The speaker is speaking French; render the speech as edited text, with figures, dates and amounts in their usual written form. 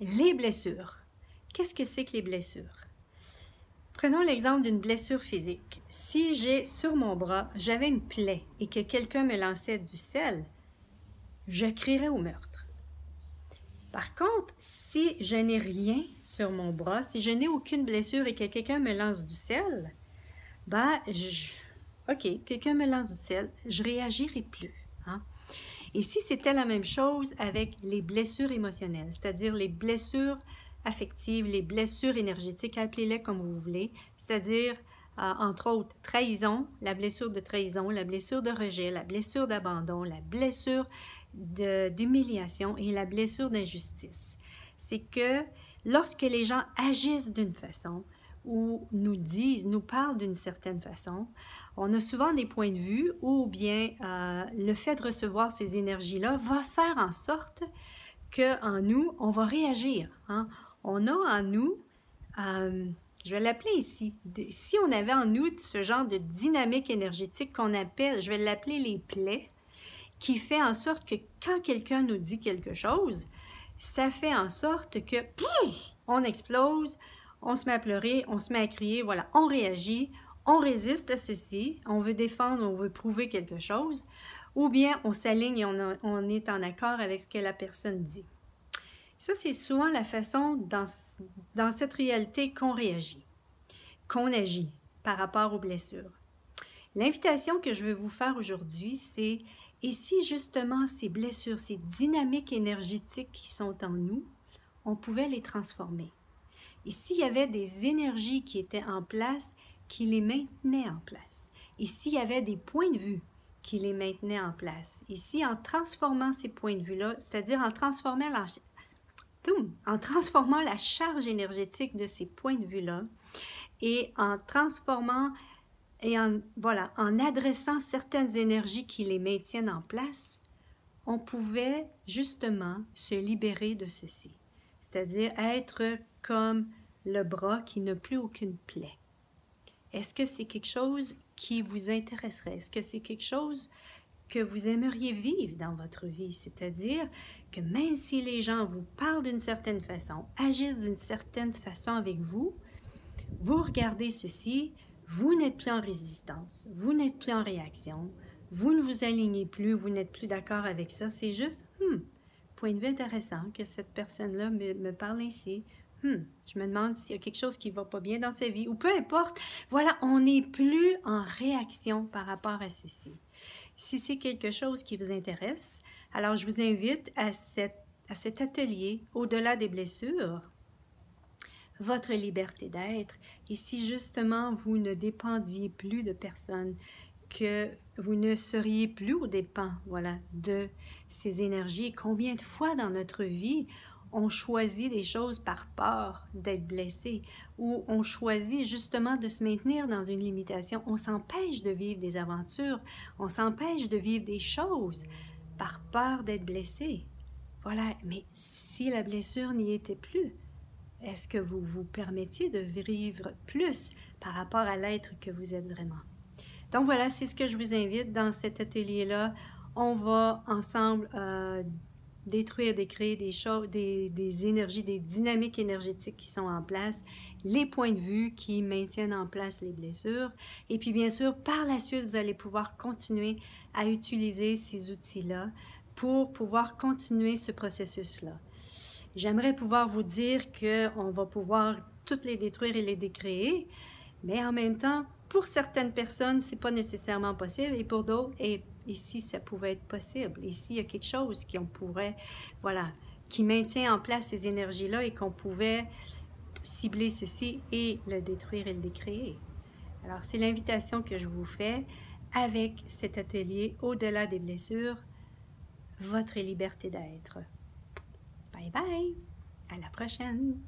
Les blessures. Qu'est-ce que c'est que les blessures? Prenons l'exemple d'une blessure physique. Si j'ai sur mon bras, j'avais une plaie et que quelqu'un me lançait du sel, je crierais au meurtre. Par contre, si je n'ai rien sur mon bras, si je n'ai aucune blessure et que quelqu'un me lance du sel, OK, quelqu'un me lance du sel, je réagirai plus. Hein? Et si c'était la même chose avec les blessures émotionnelles, c'est-à-dire les blessures affectives, les blessures énergétiques, appelez-les comme vous voulez, c'est-à-dire, entre autres, trahison, la blessure de trahison, la blessure de rejet, la blessure d'abandon, la blessure d'humiliation et la blessure d'injustice. C'est que lorsque les gens agissent d'une façon ou nous parlent d'une certaine façon, on a souvent des points de vue ou bien le fait de recevoir ces énergies-là va faire en sorte qu'en nous, on va réagir. Hein? On a en nous, je vais l'appeler ici, si on avait en nous ce genre de dynamique énergétique qu'on appelle, je vais l'appeler les plaies, qui fait en sorte que quand quelqu'un nous dit quelque chose, ça fait en sorte que on explose, on se met à pleurer, on se met à crier, voilà, on réagit, on résiste à ceci, on veut défendre, on veut prouver quelque chose, ou bien on s'aligne et on est en accord avec ce que la personne dit. Ça, c'est souvent la façon dans cette réalité qu'on réagit, qu'on agit par rapport aux blessures. L'invitation que je veux vous faire aujourd'hui, c'est et si justement ces blessures, ces dynamiques énergétiques qui sont en nous, on pouvait les transformer. Et s'il y avait des énergies qui étaient en place, qui les maintenaient en place. Et s'il y avait des points de vue qui les maintenaient en place. Et si en transformant ces points de vue-là, c'est-à-dire en transformant la charge énergétique de ces points de vue-là, et en transformant et en adressant certaines énergies qui les maintiennent en place, on pouvait justement se libérer de ceci. C'est-à-dire être comme le bras qui n'a plus aucune plaie. Est-ce que c'est quelque chose qui vous intéresserait? Est-ce que c'est quelque chose que vous aimeriez vivre dans votre vie? C'est-à-dire que même si les gens vous parlent d'une certaine façon, agissent d'une certaine façon avec vous, vous regardez ceci, vous n'êtes plus en résistance, vous n'êtes plus en réaction, vous ne vous alignez plus, vous n'êtes plus d'accord avec ça, c'est juste, point de vue intéressant que cette personne-là me parle ainsi. Je me demande s'il y a quelque chose qui ne va pas bien dans sa vie, ou peu importe. Voilà, on n'est plus en réaction par rapport à ceci. Si c'est quelque chose qui vous intéresse, alors je vous invite à cet atelier « Au-delà des blessures », votre liberté d'être. Et si justement vous ne dépendiez plus de personne, que vous ne seriez plus au dépens, voilà, de ces énergies. Combien de fois dans notre vie on choisit des choses par peur d'être blessé ou on choisit justement de se maintenir dans une limitation. On s'empêche de vivre des aventures, on s'empêche de vivre des choses par peur d'être blessé. Voilà, mais si la blessure n'y était plus, est-ce que vous vous permettiez de vivre plus par rapport à l'être que vous êtes vraiment? Donc voilà, c'est ce que je vous invite dans cet atelier-là. On va ensemble détruire, décréer des choses, des énergies, des dynamiques énergétiques qui sont en place, les points de vue qui maintiennent en place les blessures. Et puis bien sûr, par la suite, vous allez pouvoir continuer à utiliser ces outils-là pour pouvoir continuer ce processus-là. J'aimerais pouvoir vous dire qu'on va pouvoir toutes les détruire et les décréer, mais en même temps, pour certaines personnes, ce n'est pas nécessairement possible, et pour d'autres, et ici, ça pouvait être possible. Ici, il y a quelque chose qu'on pourrait, voilà, qui maintient en place ces énergies-là et qu'on pouvait cibler ceci et le détruire et le décréer. Alors, c'est l'invitation que je vous fais avec cet atelier « Au-delà des blessures », votre liberté d'être. Bye bye! À la prochaine!